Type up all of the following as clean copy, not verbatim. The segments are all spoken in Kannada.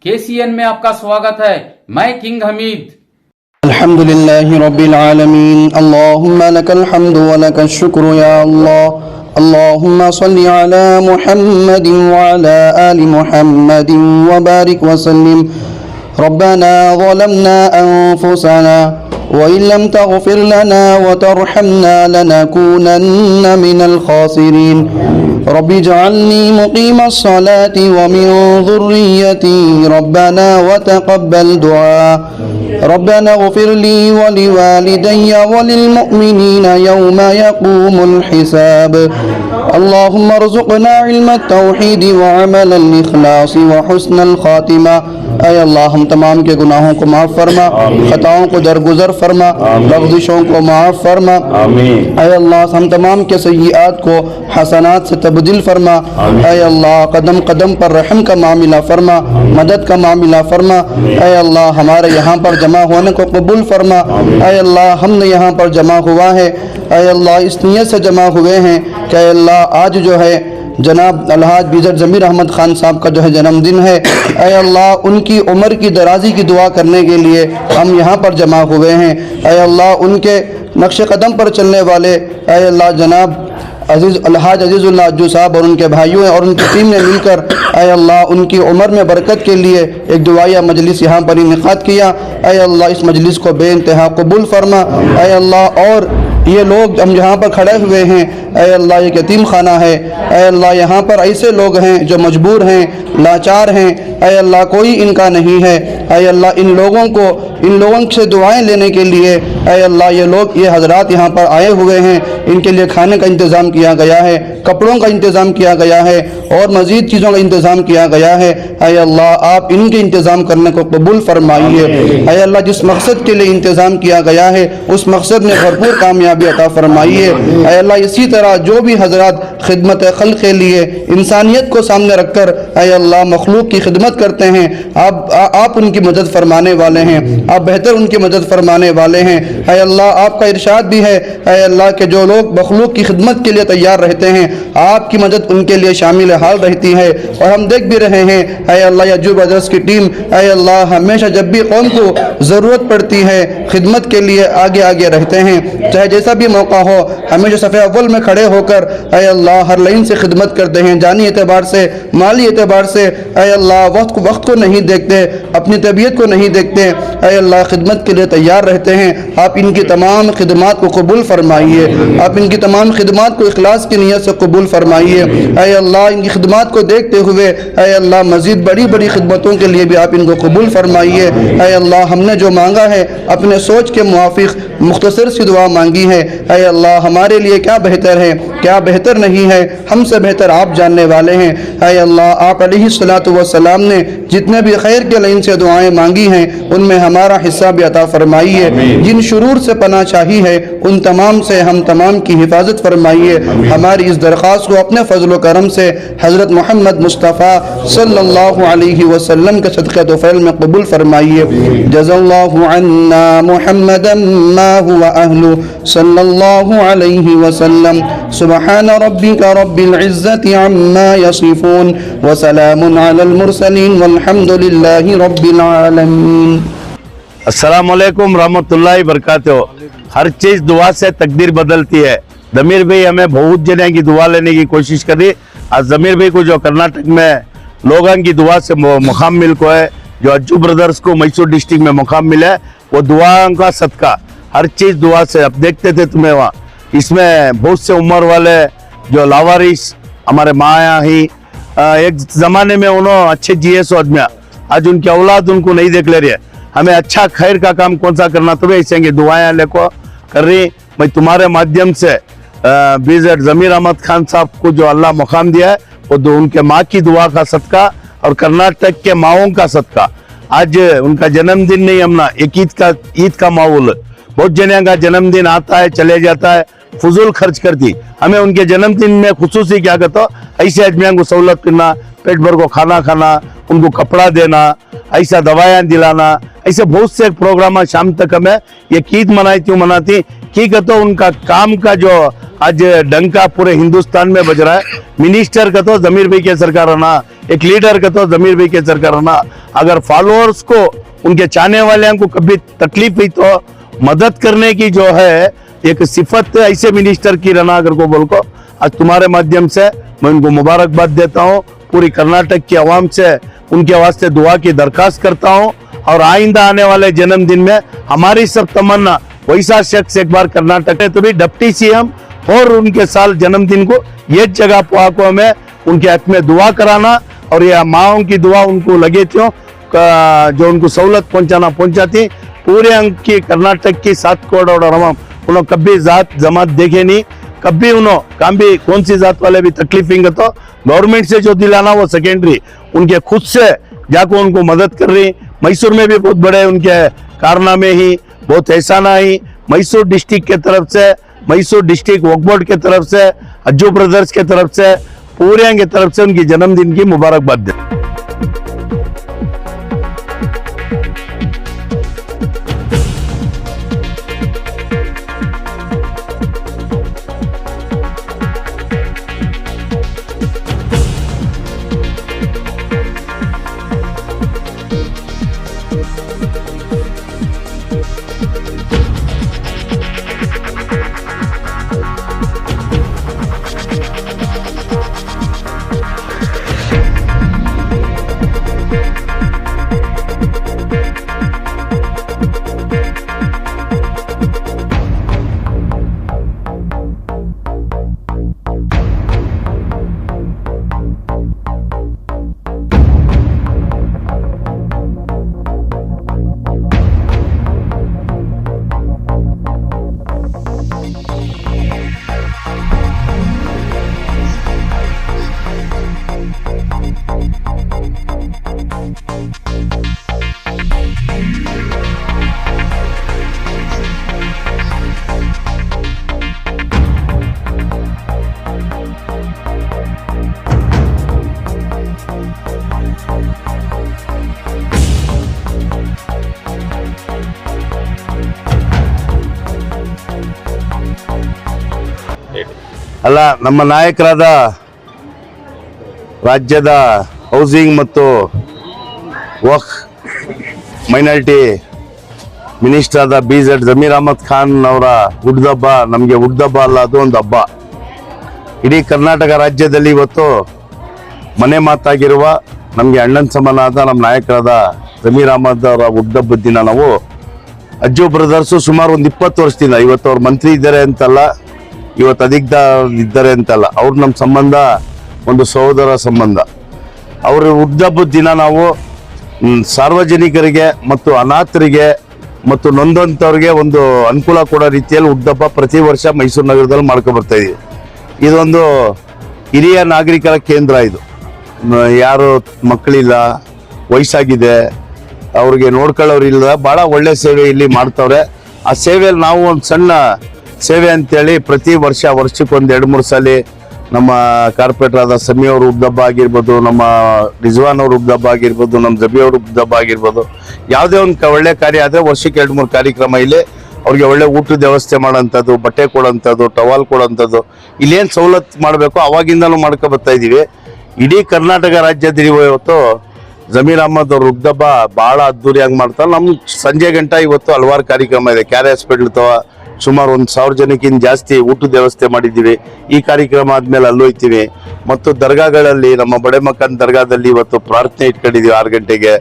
KCN में आपका स्वागत है। मैं किंग हमीद। अल्हम्दुलिल्लाहि रब्बिल आलमीन। अल्लाहुम्मा लकल हम्दु व लकश शुक्र या अल्लाह। अल्लाहुम्मा सल्लि अला मुहम्मदिन व अला आलि मुहम्मदिन व बारिक व सल्लिम। रब्बना ज़लमना अनफुसना व इन लम तग़फिर लना व तरहमना लनकूनन्न मिनल खासिरीन। रब्बि जअलनी मुक़ीमस सलाति व मिन ज़ुर्रिय्यती रब्बना व तक़ब्बल दुआ। रब्बना इग़फिर ली व लिवालिदैया व लिलमुमिनीन यौमा यक़ूमुल हिसाब। अल्लाहुम्मा अर्ज़ुक़ना इल्मत तौहीद व अमलल इख़लास व हुस्नल खातिमा। ऐ अल्लाह हम तमाम के गुनाहों को माफ़ फरमा, खताओं को दरगुजर फरमा, लग़्ज़िशों को माफ़ फरमा। ऐ अल्लाह हम तमाम के सय्यात को हसनात से तब्दील फरमा। ऐ अल्लाह कदम कदम पर रहम का मामिला फरमा, मदद का मामिला फरमा। ऐ अल्लाह हमारे यहाँ पर जमा होने को कबूल फरमा। ऐ अल्लाह हमने यहाँ पर जमा हुआ है, ऐ अल्लाह इस नियत से जमा हुए हैं कि ऐ अल्लाह आज जो है जनाब अलहाज बीज़र ज़मीर अहमद ख़ान साहब का जो है जन्मदिन है। ऐ अल्लाह उनकी उम्र की दराज़ी की दुआ करने के लिए हम यहाँ पर जमा हुए हैं। ऐ अल्लाह उनके नक्श कदम पर चलने वाले ऐ अल्लाह जनाब अजीज़ अलहाज अजीज़ुल्लाह अज्जू साहब और उनके भाइयों और उनकी टीम ने मिलकर ऐ अल्लाह उनकी उम्र में बरकत के लिए एक दुआया मजलिस यहाँ पर इनेकाद किया। ऐ अल्लाह इस मजलिस को बेइंतहा कबूल फरमा। ऐ अल्लाह और ये लोग हम यहाँ पर खड़े हुए हैं, ऐ अल्लाह एक यतीम खाना है। ऐ अल्लाह यहाँ पर ऐसे लोग हैं जो मजबूर हैं, लाचार हैं। ऐ अल्लाह कोई इनका नहीं है। ऐ अल्लाह इन लोगों से दुआएं लेने के लिए ऐ अल्लाह ये हजरात यहाँ पर आए हुए हैं। इनके लिए खाने का इंतज़ाम किया गया है, कपड़ों का इंतज़ाम किया गया है और मज़ीद चीज़ों का इंतज़ाम किया गया है। ऐ अल्लाह आप इनके इंतज़ाम करने को कबूल फरमाइए। ऐ अल्लाह जिस मकसद के लिए इंतज़ाम किया गया है उस मकसद में भरपूर कामयाबी अता फरमाइए। ऐ अल्लाह इसी तरह जो भी हजरात खिदमत खल्क़ के लिए इंसानियत को सामने रखकर ऐ अल्लाह मखलूक की खिदमत करते हैं, आप उनकी मदद फरमाने वाले हैं, आप बेहतर उनकी मदद फरमाने वाले हैं। ऐ अल्लाह आपका इरशाद भी है ऐ अल्लाह के जो लोग मखलूक की खिदमत के लिए तैयार रहते हैं आपकी मदद उनके लिए शामिल हाल रहती है। और हम देख भी रहे हैं ऐ अल्लाह अज्जू ब्रदर्स की टीम ऐ अल्लाह हमेशा जब भी कौम को ज़रूरत पड़ती है खिदमत के लिए आगे आगे रहते हैं, चाहे जैसा भी मौका हो हमेशा सफ़े अव्वल में खड़े होकर ऐ अल्लाह हर लाइन से खिदमत करते हैं, जानी एतबार से माली एतबार से। ऐ अल्लाह वक्त को नहीं देखते, अपनी तबीयत को नहीं देखते, ऐ अल्लाह खिदमत के लिए तैयार रहते हैं। आप इनकी तमाम खिदमात को कबूल फरमाइए, आप इनकी तमाम खिदमात को इखलास की नीयत से कबूल फरमाइए। ऐ अल्लाह इनकी खिदमात को देखते हुए ऐ अल्लाह मज़ीद बड़ी बड़ी खिदमतों के लिए भी आप इनको कबूल फरमाइए। ऐ अल्लाह हमने जो मांगा है अपने सोच के मुआफिक मुख्तसर सी दुआ मांगी है। ऐ अल्लाह हमारे लिए क्या बेहतर है क्या बेहतर नहीं है हमसे बेहतर आप जानने वाले हैं। ऐ अल्लाह आप अलैहिस्सलातु वस्सलाम ने जितने भी खैर के लाइन से दुआएं मांगी हैं उनमें हमारा हिस्सा भी अता फरमाइए। जिन शुरूर से पनाह चाही है उन तमाम से हम तमाम की हिफाजत फरमाइए। हमारी इस दरख्वास्त को अपने फजल करम से हज़रत मोहम्मद मुस्तफ़ा सल्लल्लाहु अलैहि वसल्लम के सदक़े तोफ़ैल में कबूल फरमाइए। जज़ल्लाहु अन्ना मुहम्मदन मा हुवा अहलु सल्लल्लाहु अलैहि वसल्लम। सुब्हान रब्बिका रब्बिल इज़्ज़ति अम्मा यसिफून व सलामुन अलल मुरसलीन वल्हम्दुलिल्लाहि रब्बिल आलमीन। अस्सलाम वालेकुम रहमतुल्लाहि बरकातहू। हर चीज़ दुआ से तकदीर बदलती है। ज़मीर भाई हमें बहुत जने की दुआ लेने की कोशिश करी। आज ज़मीर भाई को जो कर्नाटक में लोगों की दुआ से मुकाम मिल को है, जो अज्जू ब्रदर्स को मैसूर डिस्ट्रिक्ट में मुकाम मिला है, वो दुआओं का सदका। हर चीज़ दुआ से। अब देखते थे तुम्हें वहाँ इसमें बहुत से उम्र वाले जो लावारिस हमारे माया ही एक ज़माने में उन्होंने अच्छे GS आदमी, आज उनकी औलाद उनको नहीं देख ले रही है। हमें अच्छा खैर का काम कौन सा करना तो ऐसे दुआएं लेको कर रही। मैं तुम्हारे माध्यम से बीज़र ज़मीर अहमद खान साहब को जो अल्लाह मुकाम दिया है वो उनके माँ की दुआ का सदका और कर्नाटक के माओं का सदका। आज उनका जन्मदिन नहीं हमना एक ईद का माहौल, बहुत जने का जन्मदिन आता है चले जाता है, फजूल खर्च करती। हमें उनके जन्मदिन में खुसूसी क्या कहता ऐसे आदमियों को सहूलत करना, पेट भर को खाना खाना, उनको कपड़ा देना, ऐसा दवाइयाँ दिलाना, ऐसे बहुत से प्रोग्राम शाम तक हमें ये ईद मनाती की तो उनका काम का जो आज डंका पूरे हिंदुस्तान में बज रहा है। मिनिस्टर का तो जमीर भाई के सरकार रहना, एक लीडर का तो जमीर भाई के सरकार रहना। अगर फॉलोअर्स को, उनके चाहने वाले को कभी तकलीफ हुई तो मदद करने की जो है एक सिफत ऐसे मिनिस्टर की रहना अगर को बोल को, आज तुम्हारे माध्यम से मैं उनको मुबारकबाद देता हूँ। पूरी कर्नाटक की आवाम से उनके वास्ते दुआ की दरखास्त करता हूँ और आइंदा आने वाले जन्मदिन में हमारी सब तमन्ना वैसा शख्स एक बार कर्नाटक में तो भी डिप्टी सीएम और उनके साल जन्मदिन को ये जगह को हमें उनके हक में दुआ कराना और ये माओं की दुआ उनको लगे थी जो उनको सहूलत पहुंचाती पूरे अंक की कर्नाटक की 7 करोड़ और उन्होंने कभी जात जमात देखे नहीं, कभी उन्होंने काम भी कौन सी जात वाले भी तकलीफ होंगे तो गवर्नमेंट से जो दिलाना वो सेकेंडरी, उनके खुद से जाकर उनको मदद कर रही। मैसूर में भी बहुत बड़े उनके कारनामे ही, बहुत एहसाना ही मैसूर डिस्ट्रिक्ट के तरफ से, मैसूर डिस्ट्रिक्ट वक्फ बोर्ड के तरफ से, अज्जू ब्रदर्स के तरफ से, पूरे की तरफ से उनकी जन्मदिन की मुबारकबाद दे। ಅಲ್ಲ ನಮ್ಮ ನಾಯಕರಾದ ರಾಜ್ಯದ ಹೌಸಿಂಗ್ ಮತ್ತು ವಕ್ಫ್ ಮೈನಾರಿಟಿ ಮಿನಿಸ್ಟರ್ ಆದ BZ ಜಮೀರ್ ಅಹಮದ್ ಖಾನ್ ಅವರ ಹುಟ್ಟುಹಬ್ಬ ನಮಗೆ ಹುಟ್ಟುಹಬ್ಬ ಅಲ್ಲ, ಅದು ಒಂದು ಹಬ್ಬ. ಇಡೀ ಕರ್ನಾಟಕ ರಾಜ್ಯದಲ್ಲಿ ಇವತ್ತು ಮನೆ ಮಾತಾಗಿರುವ ನಮಗೆ ಅಣ್ಣನ ಸಮಾನಾದ ನಮ್ಮ ನಾಯಕರಾದ ಜಮೀರ್ ಅಹಮದ್ ಅವರ ಹುಟ್ಟುಹಬ್ಬದ ದಿನ ನಾವು ಅಜ್ಜು ಬ್ರದರ್ಸು ಸುಮಾರು ಒಂದು 20 ವರ್ಷದಿಂದ, ಇವತ್ತು ಅವ್ರ ಮಂತ್ರಿ ಇದ್ದಾರೆ ಅಂತಲ್ಲ, ಇವತ್ತು ಅಧಿಕ ಇದ್ದಾರೆ ಅಂತಲ್ಲ, ಅವ್ರು ನಮ್ಮ ಸಂಬಂಧ ಒಂದು ಸಹೋದರ ಸಂಬಂಧ. ಅವ್ರ ಹುಟ್ಟುಹಬ್ಬದ ದಿನ ನಾವು ಸಾರ್ವಜನಿಕರಿಗೆ ಮತ್ತು ಅನಾಥರಿಗೆ ಮತ್ತು ನೊಂದಂಥವ್ರಿಗೆ ಒಂದು ಅನುಕೂಲ ಕೊಡೋ ರೀತಿಯಲ್ಲಿ ಹುಟ್ಟುಹಬ್ಬ ಪ್ರತಿ ವರ್ಷ ಮೈಸೂರು ನಗರದಲ್ಲಿ ಮಾಡ್ಕೊಂಡು ಬರ್ತಾ ಇದೀವಿ. ಇದೊಂದು ಹಿರಿಯ ನಾಗರಿಕರ ಕೇಂದ್ರ. ಇದು ಯಾರು ಮಕ್ಕಳಿಲ್ಲ, ವಯಸ್ಸಾಗಿದೆ, ಅವ್ರಿಗೆ ನೋಡ್ಕೊಳ್ಳೋರಿಲ್ಲ, ಭಾಳ ಒಳ್ಳೆ ಸೇವೆ ಇಲ್ಲಿ ಮಾಡ್ತವ್ರೆ. ಆ ಸೇವೆಯಲ್ಲಿ ನಾವು ಒಂದು ಸಣ್ಣ ಸೇವೆ ಅಂತೇಳಿ ಪ್ರತಿ ವರ್ಷಕ್ಕೊಂದು 2-3 ಸಲ ನಮ್ಮ ಕಾರ್ಪೊರೇಟರ್ ಆದ ಸಮಿ ಅವ್ರ ಹುಟ್ಟುಹಬ್ಬ ಆಗಿರ್ಬೋದು, ನಮ್ಮ ರಿಜ್ವಾನ್ ಅವ್ರ ಹುಟ್ಟುಹಬ್ಬ ಆಗಿರ್ಬೋದು, ನಮ್ಮ ಜಬಿ ಅವ್ರ ಹುಟ್ಟುಹಬ್ಬ ಆಗಿರ್ಬೋದು, ಯಾವುದೇ ಒಂದು ಒಳ್ಳೆ ಕಾರ್ಯ ಆದರೆ ವರ್ಷಕ್ಕೆ 2-3 ಕಾರ್ಯಕ್ರಮ ಇಲ್ಲಿ ಅವ್ರಿಗೆ ಒಳ್ಳೆ ಊಟದ ವ್ಯವಸ್ಥೆ ಮಾಡೋಂಥದ್ದು, ಬಟ್ಟೆ ಕೊಡೋಂಥದ್ದು, ಟವಾಲ್ ಕೊಡೋಂಥದ್ದು, ಇಲ್ಲೇನು ಸವಲತ್ತು ಮಾಡಬೇಕು ಅವಾಗಿಂದನೂ ಮಾಡ್ಕೊ ಬರ್ತಾ ಇದ್ದೀವಿ. ಇಡೀ ಕರ್ನಾಟಕ ರಾಜ್ಯದಲ್ಲಿ ಇವತ್ತು ಜಮೀರ್ ಅಹಮದ್ ಅವ್ರ ಹುಟ್ಟುಹಬ್ಬ ಭಾಳ ಅದ್ದೂರಿಯಾಗಿ ಮಾಡ್ತಾರೆ. ನಮ್ಮ ಸಂಜೆ ಗಂಟ ಇವತ್ತು ಹಲವಾರು ಕಾರ್ಯಕ್ರಮ ಇದೆ. ಕ್ಯಾರೆ ಹಾಸ್ಪಿಟ್ಲ್ ಅಥವಾ ಸುಮಾರು 1,000 ಜನಕ್ಕಿಂತ ಜಾಸ್ತಿ ಊಟದ ವ್ಯವಸ್ಥೆ ಮಾಡಿದ್ದೀವಿ. ಈ ಕಾರ್ಯಕ್ರಮ ಆದ್ಮೇಲೆ ಅಲ್ಲೋಯ್ತೀವಿ. ಮತ್ತು ದರ್ಗಾಗಳಲ್ಲಿ ನಮ್ಮ ಬಡೆ ಮಕ್ಕನ ದರ್ಗಾದಲ್ಲಿ ಇವತ್ತು ಪ್ರಾರ್ಥನೆ ಇಟ್ಕೊಂಡಿದ್ದೀವಿ 6 ಗಂಟೆಗೆ.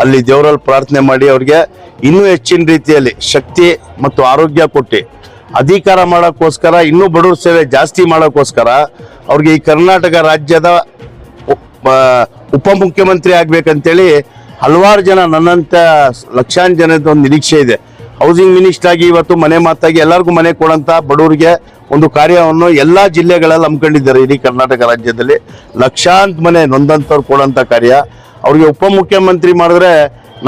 ಅಲ್ಲಿ ದೇವರಲ್ಲಿ ಪ್ರಾರ್ಥನೆ ಮಾಡಿ ಅವ್ರಿಗೆ ಇನ್ನೂ ಹೆಚ್ಚಿನ ರೀತಿಯಲ್ಲಿ ಶಕ್ತಿ ಮತ್ತು ಆರೋಗ್ಯ ಕೊಟ್ಟು ಅಧಿಕಾರ ಮಾಡೋಕ್ಕೋಸ್ಕರ, ಇನ್ನೂ ಬಡವ್ರ ಸೇವೆ ಜಾಸ್ತಿ ಮಾಡೋಕ್ಕೋಸ್ಕರ ಅವ್ರಿಗೆ ಈ ಕರ್ನಾಟಕ ರಾಜ್ಯದ ಉಪಮುಖ್ಯಮಂತ್ರಿ ಆಗ್ಬೇಕಂತೇಳಿ ಹಲವಾರು ಜನ, ನನ್ನಂತ ಲಕ್ಷಾಂತರ ಜನದ ಒಂದು ನಿರೀಕ್ಷೆ ಇದೆ. ಹೌಸಿಂಗ್ ಮಿನಿಸ್ಟರ್ ಆಗಿ ಇವತ್ತು ಮನೆ ಮಾತಾಗಿ ಎಲ್ಲರಿಗೂ ಮನೆ ಕೊಡಂತ ಬಡವರಿಗೆ ಒಂದು ಕಾರ್ಯವನ್ನು ಎಲ್ಲಾ ಜಿಲ್ಲೆಗಳಲ್ಲಿ ಹಮ್ಮಿಕೊಂಡಿದ್ದಾರೆ. ಇಡೀ ಕರ್ನಾಟಕ ರಾಜ್ಯದಲ್ಲಿ ಲಕ್ಷಾಂತರ ಮನೆ ನೊಂದಂತವ್ರು ಕೊಡಂತ ಕಾರ್ಯ. ಅವ್ರಿಗೆ ಉಪಮುಖ್ಯಮಂತ್ರಿ ಮಾಡಿದ್ರೆ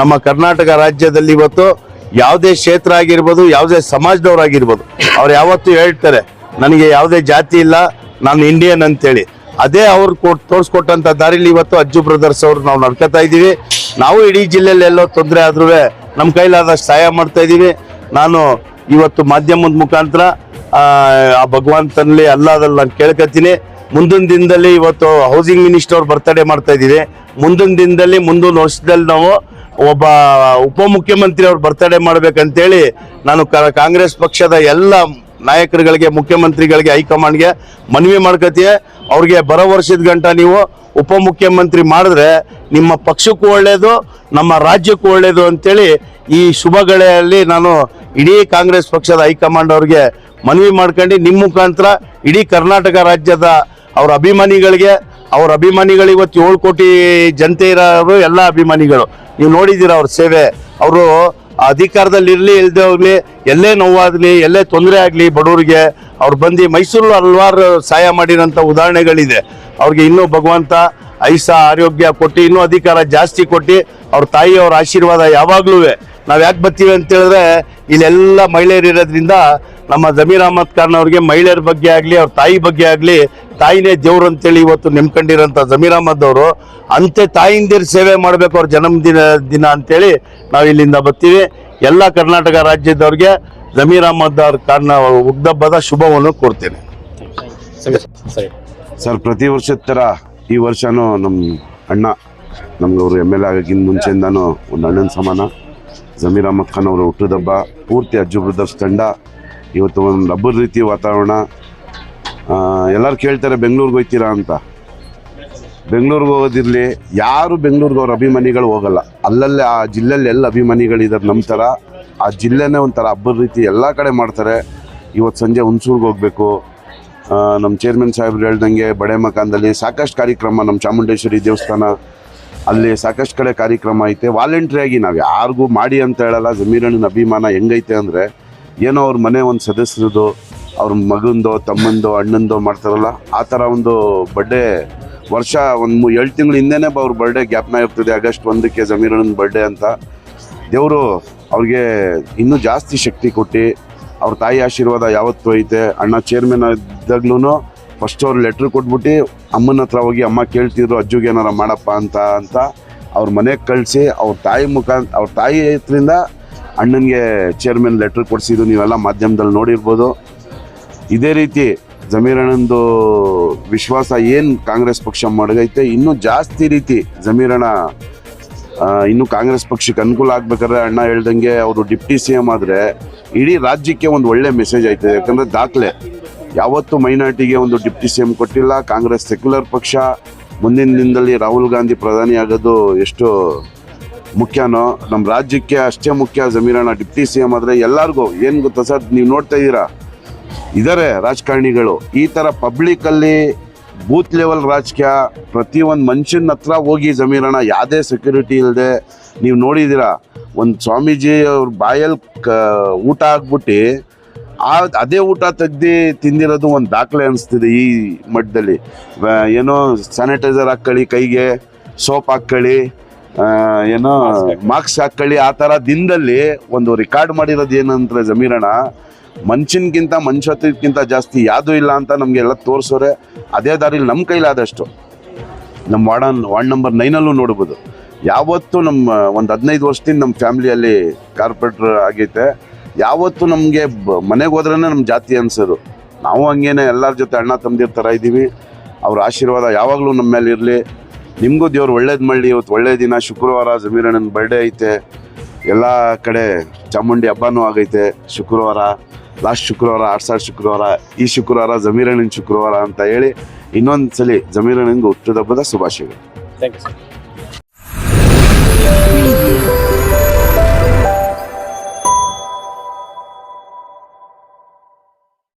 ನಮ್ಮ ಕರ್ನಾಟಕ ರಾಜ್ಯದಲ್ಲಿ ಇವತ್ತು ಯಾವುದೇ ಕ್ಷೇತ್ರ ಆಗಿರ್ಬೋದು, ಯಾವುದೇ ಸಮಾಜದವ್ರಾಗಿರ್ಬೋದು, ಅವ್ರು ಯಾವತ್ತೂ ಹೇಳ್ತಾರೆ ನನಗೆ ಯಾವುದೇ ಜಾತಿ ಇಲ್ಲ, ನಾನು ಇಂಡಿಯನ್ ಅಂತೇಳಿ. ಅದೇ ಅವ್ರು ತೋರಿಸ್ಕೊಟ್ಟಂತ ದಾರಿಲಿ ಇವತ್ತು ಅಜ್ಜು ಬ್ರದರ್ಸ್ ಅವ್ರು ನಾವು ನಡ್ಕೊತಾ ಇದ್ದೀವಿ. ನಾವು ಇಡೀ ಜಿಲ್ಲೆಯಲ್ಲಿ ಎಲ್ಲೋ ತೊಂದರೆ ಆದ್ರೂ ನಮ್ಮ ಕೈಲಾದಷ್ಟು ಸಹಾಯ ಮಾಡ್ತಾ ಇದ್ದೀವಿ. ನಾನು ಇವತ್ತು ಮಾಧ್ಯಮದ ಮುಖಾಂತರ ಆ ಭಗವಂತನಲ್ಲಿ ಅಲ್ಲಾದಲ್ಲಿ ನಾನು ಕೇಳ್ಕೊತೀನಿ. ಮುಂದಿನ ದಿನದಲ್ಲಿ ಇವತ್ತು ಹೌಸಿಂಗ್ ಮಿನಿಸ್ಟರ್ ಅವ್ರು ಬರ್ತಡೇ ಮಾಡ್ತಾ ಇದ್ದೀವಿ. ಮುಂದಿನ ದಿನದಲ್ಲಿ ಮುಂದಿನ ವರ್ಷದಲ್ಲಿ ನಾವು ಒಬ್ಬ ಉಪಮುಖ್ಯಮಂತ್ರಿ ಅವ್ರು ಬರ್ತಡೇ ಮಾಡ್ಬೇಕಂತೇಳಿ ನಾನು ಕಾಂಗ್ರೆಸ್ ಪಕ್ಷದ ಎಲ್ಲ ನಾಯಕರುಗಳಿಗೆ, ಮುಖ್ಯಮಂತ್ರಿಗಳಿಗೆ, ಹೈಕಮಾಂಡ್ಗೆ ಮನವಿ ಮಾಡ್ಕೊತೀವಿ. ಅವ್ರಿಗೆ ಬರೋ ವರ್ಷದ ಗಂಟ ನೀವು ಉಪಮುಖ್ಯಮಂತ್ರಿ ಮಾಡಿದ್ರೆ ನಿಮ್ಮ ಪಕ್ಷಕ್ಕೂ ಒಳ್ಳೇದು, ನಮ್ಮ ರಾಜ್ಯಕ್ಕೂ ಒಳ್ಳೇದು ಅಂತೇಳಿ ಈ ಶುಭಗಳಲ್ಲಿ ನಾನು ಇಡೀ ಕಾಂಗ್ರೆಸ್ ಪಕ್ಷದ ಹೈಕಮಾಂಡ್ ಅವ್ರಿಗೆ ಮನವಿ ಮಾಡ್ಕೊಂಡು ನಿಮ್ಮ ಮುಖಾಂತರ ಇಡೀ ಕರ್ನಾಟಕ ರಾಜ್ಯದ ಅವ್ರ ಅಭಿಮಾನಿಗಳಿಗೆ, ಅವ್ರ ಅಭಿಮಾನಿಗಳು ಇವತ್ತು 7 ಕೋಟಿ ಜನತೆ ಇರೋರು ಎಲ್ಲ ಅಭಿಮಾನಿಗಳು ನೀವು ನೋಡಿದ್ದೀರ ಅವ್ರ ಸೇವೆ. ಅವರು ಅಧಿಕಾರದಲ್ಲಿ ಇರಲಿ ಇಲ್ಲದೆ ಹೋಗ್ಲಿ, ಎಲ್ಲೇ ನೋವಾಗಲಿ, ಎಲ್ಲೇ ತೊಂದರೆ ಆಗಲಿ ಬಡವರಿಗೆ ಅವ್ರು ಬಂದು ಮೈಸೂರು ಹಲವಾರು ಸಹಾಯ ಮಾಡಿರೋಂಥ ಉದಾಹರಣೆಗಳಿದೆ. ಅವ್ರಿಗೆ ಇನ್ನೂ ಭಗವಂತ ಐಸಾ ಆರೋಗ್ಯ ಕೊಟ್ಟು ಇನ್ನೂ ಅಧಿಕಾರ ಜಾಸ್ತಿ ಕೊಟ್ಟು ಅವ್ರ ತಾಯಿಯವ್ರ ಆಶೀರ್ವಾದ ಯಾವಾಗ್ಲೂ ನಾವು ಯಾಕೆ ಬರ್ತೀವಿ ಅಂತ ಹೇಳಿದ್ರೆ ಇಲ್ಲೆಲ್ಲ ಮಹಿಳೆಯರು ಇರೋದ್ರಿಂದ ನಮ್ಮ ಜಮೀರ್ ಅಹಮದ್ ಖಾನ್ ಅವ್ರಿಗೆ ಮಹಿಳೆಯರ ಬಗ್ಗೆ ಆಗಲಿ, ಅವ್ರ ತಾಯಿ ಬಗ್ಗೆ ಆಗಲಿ, ತಾಯಿನೇ ದೇವ್ರು ಅಂತೇಳಿ ಇವತ್ತು ನೆಮ್ಕೊಂಡಿರೋಂಥ ಜಮೀರ್ ಅಹಮದ್ ಅವರು ಅಂತೆ ತಾಯಿಂದಿರ ಸೇವೆ ಮಾಡಬೇಕು ಅವ್ರ ಜನ್ಮದಿನ ಅಂತೇಳಿ ನಾವು ಇಲ್ಲಿಂದ ಬರ್ತೀವಿ. ಎಲ್ಲ ಕರ್ನಾಟಕ ರಾಜ್ಯದವ್ರಿಗೆ ಜಮೀರ್ ಅಹಮದ್ ಖಾನ್ ಹುಟ್ಟುಹಬ್ಬದ ಶುಭವನ್ನು ಕೋರ್ತೇನೆ. ಸರ್, ಪ್ರತಿ ವರ್ಷದ ಥರ ಈ ವರ್ಷನೂ ನಮ್ಮ ಅಣ್ಣ ನಮ್ಗೆ ಅವರು MLA ಆಗೋಕ್ಕಿಂತ ಮುಂಚೆಯಿಂದಾನು ಒಂದು ಅಣ್ಣನ ಸಮಾನ ಜಮೀರ್ ಅಹಮದ್ ಖಾನ್ ಅವರು ಹುಟ್ಟುಹಬ್ಬ. ಪೂರ್ತಿ ಅಜ್ಜು ಬ್ರದರ್ಸ್ ತಂಡ ಇವತ್ತು ಒಂದು ಹಬ್ಬದ ರೀತಿ ವಾತಾವರಣ. ಎಲ್ಲರೂ ಕೇಳ್ತಾರೆ ಬೆಂಗಳೂರಿಗೆ ಹೋಗ್ತೀರಾ ಅಂತ. ಬೆಂಗಳೂರಿಗೆ ಹೋಗೋದಿರಲಿ, ಯಾರು ಬೆಂಗಳೂರಿಗೆ ಅವ್ರ ಅಭಿಮಾನಿಗಳು ಹೋಗಲ್ಲ. ಅಲ್ಲಲ್ಲೇ ಆ ಜಿಲ್ಲೆಯಲ್ಲಿ ಎಲ್ಲ ಅಭಿಮಾನಿಗಳಿದ್ದಾರೆ ನಮ್ಮ ಥರ. ಆ ಜಿಲ್ಲೆನೇ ಒಂಥರ ಹಬ್ಬದ ರೀತಿ ಎಲ್ಲ ಕಡೆ ಮಾಡ್ತಾರೆ. ಇವತ್ತು ಸಂಜೆ ಹುಣಸೂರಿಗೆ ಹೋಗಬೇಕು. ನಮ್ಮ ಚೇರ್ಮನ್ ಸಾಹೇಬ್ರು ಹೇಳ್ದಂಗೆ ಬಡೆ ಮಕಾನದಲ್ಲಿ ಸಾಕಷ್ಟು ಕಾರ್ಯಕ್ರಮ, ನಮ್ಮ ಚಾಮುಂಡೇಶ್ವರಿ ದೇವಸ್ಥಾನ ಅಲ್ಲಿ ಸಾಕಷ್ಟು ಕಡೆ ಕಾರ್ಯಕ್ರಮ ಐತೆ. ವಾಲಂಟ್ರಿಯಾಗಿ ನಾವು ಯಾರಿಗೂ ಮಾಡಿ ಅಂತ ಹೇಳಲ್ಲ. ಜಮೀರಣ್ಣನ ಅಭಿಮಾನ ಹೆಂಗೈತೆ ಅಂದರೆ ಏನೋ ಅವ್ರ ಮನೆ ಒಂದು ಸದಸ್ಯರದು, ಅವ್ರ ಮಗಂದೋ ತಮ್ಮಂದೋ ಅಣ್ಣಂದೋ ಮಾಡ್ತಾರಲ್ಲ, ಆ ಥರ ಒಂದು ಬರ್ಡೇ ವರ್ಷ ಒಂದು 7 ತಿಂಗಳು ಹಿಂದೆನೇ ಅವ್ರ ಬರ್ಡೇ ಜ್ಞಾಪನ ಇರ್ತದೆ. ಆಗಸ್ಟ್ 1ಕ್ಕೆ ಜಮೀರಣ್ಣನ ಬರ್ಡೇ ಅಂತ. ದೇವರು ಅವ್ರಿಗೆ ಇನ್ನೂ ಜಾಸ್ತಿ ಶಕ್ತಿ ಕೊಟ್ಟು ಅವ್ರ ತಾಯಿ ಆಶೀರ್ವಾದ ಯಾವತ್ತೂ ಐತೆ. ಅಣ್ಣ ಚೇರ್ಮನ್ ಇದ್ದಾಗ್ಲೂ ಫಸ್ಟ್ ಅವ್ರು ಲೆಟ್ರ್ ಕೊಟ್ಬಿಟ್ಟು ಅಮ್ಮನ ಹತ್ರ ಹೋಗಿ ಅಮ್ಮ ಕೇಳ್ತಿದ್ರು ಅಜ್ಜುಗೆ ಏನಾರ ಮಾಡಪ್ಪ ಅಂತ ಅವ್ರ ಮನೆಗೆ ಕಳಿಸಿ ಅವ್ರ ತಾಯಿ ಹತ್ರಿಂದ ಅಣ್ಣನಿಗೆ ಚೇರ್ಮನ್ ಲೆಟ್ರ್ ಕೊಡಿಸಿದ್ದು ನೀವೆಲ್ಲ ಮಾಧ್ಯಮದಲ್ಲಿ ನೋಡಿರ್ಬೋದು. ಇದೇ ರೀತಿ ಜಮೀರಣ್ಣಂದು ವಿಶ್ವಾಸ ಏನು ಕಾಂಗ್ರೆಸ್ ಪಕ್ಷ ಮಾಡಗೈತೆ, ಇನ್ನೂ ಜಾಸ್ತಿ ರೀತಿ ಜಮೀರಣ್ಣ ಇನ್ನೂ ಕಾಂಗ್ರೆಸ್ ಪಕ್ಷಕ್ಕೆ ಅನುಕೂಲ ಆಗ್ಬೇಕಾದ್ರೆ ಅಣ್ಣ ಹೇಳ್ದಂಗೆ ಅವರು ಡಿಪ್ಟಿ CM ಆದರೆ ಇಡೀ ರಾಜ್ಯಕ್ಕೆ ಒಂದು ಒಳ್ಳೆ ಮೆಸೇಜ್ ಆಯ್ತದೆ. ಯಾಕಂದರೆ ದಾಖಲೆ ಯಾವತ್ತೂ ಮೈನಾರಿಟಿಗೆ ಒಂದು ಡಿಪ್ಟಿ CM ಕೊಟ್ಟಿಲ್ಲ. ಕಾಂಗ್ರೆಸ್ ಸೆಕ್ಯುಲರ್ ಪಕ್ಷ. ಮುಂದಿನ ದಿನದಲ್ಲಿ ರಾಹುಲ್ ಗಾಂಧಿ ಪ್ರಧಾನಿ ಆಗೋದು ಎಷ್ಟು ಮುಖ್ಯನೋ ನಮ್ಮ ರಾಜ್ಯಕ್ಕೆ ಅಷ್ಟೇ ಮುಖ್ಯ. ಜಮೀರಣ್ಣ ಡಿಪ್ಟಿ CM ಆದರೆ ಎಲ್ಲರಿಗೂ ಏನು ಗೊತ್ತಾ ಸರ್, ನೀವು ನೋಡ್ತಾ ಇದ್ದೀರಾ ಇದ್ದಾರೆ ರಾಜಕಾರಣಿಗಳು ಈ ಥರ ಪಬ್ಲಿಕ್ಕಲ್ಲಿ ಬೂತ್ ಲೆವೆಲ್ ರಾಜಕೀಯ. ಪ್ರತಿಯೊಂದು ಮನುಷ್ಯನ ಹತ್ರ ಹೋಗಿ ಜಮೀರಣ್ಣ ಯಾವುದೇ ಸೆಕ್ಯೂರಿಟಿ ಇಲ್ಲದೆ ನೀವು ನೋಡಿದ್ದೀರಾ. ಒಂದು ಸ್ವಾಮೀಜಿ ಅವ್ರ ಬಾಯಲ್ಲಿ ಊಟ ಹಾಕ್ಬಿಟ್ಟು ಅದೇ ಊಟ ತೆಗ್ದು ತಿಂದಿರೋದು ಒಂದು ದಾಖಲೆ ಅನಿಸ್ತಿದೆ ಈ ಮಟ್ಟದಲ್ಲಿ. ಏನೋ ಸ್ಯಾನಿಟೈಸರ್ ಹಾಕ್ಕೊಳ್ಳಿ, ಕೈಗೆ ಸೋಪ್ ಹಾಕ್ಕೊಳ್ಳಿ, ಏನೋ ಮಾಸ್ಕ್ ಹಾಕ್ಕೊಳ್ಳಿ, ಆ ಥರ ದಿನದಲ್ಲಿ ಒಂದು ರೆಕಾರ್ಡ್ ಮಾಡಿರೋದು ಏನಂದ್ರೆ ಜಮೀರಣ್ಣ ಮನುಷ್ಯನ್ಗಿಂತ ಮನುಷ್ಯತ್ವಕ್ಕಿಂತ ಜಾಸ್ತಿ ಯಾವುದೂ ಇಲ್ಲ ಅಂತ ನಮಗೆಲ್ಲ ತೋರಿಸೋರೆ. ಅದೇ ದಾರಿಲಿ ನಮ್ಮ ಕೈಲಾದಷ್ಟು ನಮ್ಮ ವಾರ್ಡ್ ನಂಬರ್ 9 ನೋಡ್ಬೋದು. ಯಾವತ್ತೂ ನಮ್ಮ ಒಂದು 15 ವರ್ಷದಿಂದ ನಮ್ಮ ಫ್ಯಾಮಿಲಿಯಲ್ಲಿ ಕಾರ್ಪೊರೇಟ್ರ್ ಆಗೈತೆ. ಯಾವತ್ತೂ ನಮಗೆ ಮನೆಗೆ ಹೋದ್ರೇ ನಮ್ಮ ಜಾತಿ ಅನ್ಸೋದು. ನಾವು ಹಂಗೇನೆ ಎಲ್ಲರ ಜೊತೆ ಅಣ್ಣ ತಮ್ಮದಿರ ಥರ ಇದ್ದೀವಿ. ಅವ್ರ ಆಶೀರ್ವಾದ ಯಾವಾಗಲೂ ನಮ್ಮ ಮೇಲೆ ಇರಲಿ. ನಿಮಗೂ ದೇವ್ರು ಒಳ್ಳೇದು ಮಾಡಲಿ. ಇವತ್ತು ಒಳ್ಳೆಯ ದಿನ, ಶುಕ್ರವಾರ ಜಮೀರಣ್ಣನ ಬರ್ಡೇ ಐತೆ. ಎಲ್ಲ ಕಡೆ ಚಾಮುಂಡಿ ಹಬ್ಬನೂ ಆಗೈತೆ. ಶುಕ್ರವಾರ, ಲಾಸ್ಟ್ ಶುಕ್ರವಾರ, ಆರ್ಸಾಡ್ ಶುಕ್ರವಾರ, ಈ ಶುಕ್ರವಾರ ಜಮೀರಣ್ಣನ ಶುಕ್ರವಾರ ಅಂತ ಹೇಳಿ ಇನ್ನೊಂದು ಸಲ ಜಮೀರಣ್ಣನಿಗೆ ಹುಟ್ಟುಹಬ್ಬದ ಶುಭಾಶಯಗಳು. Thank you sir.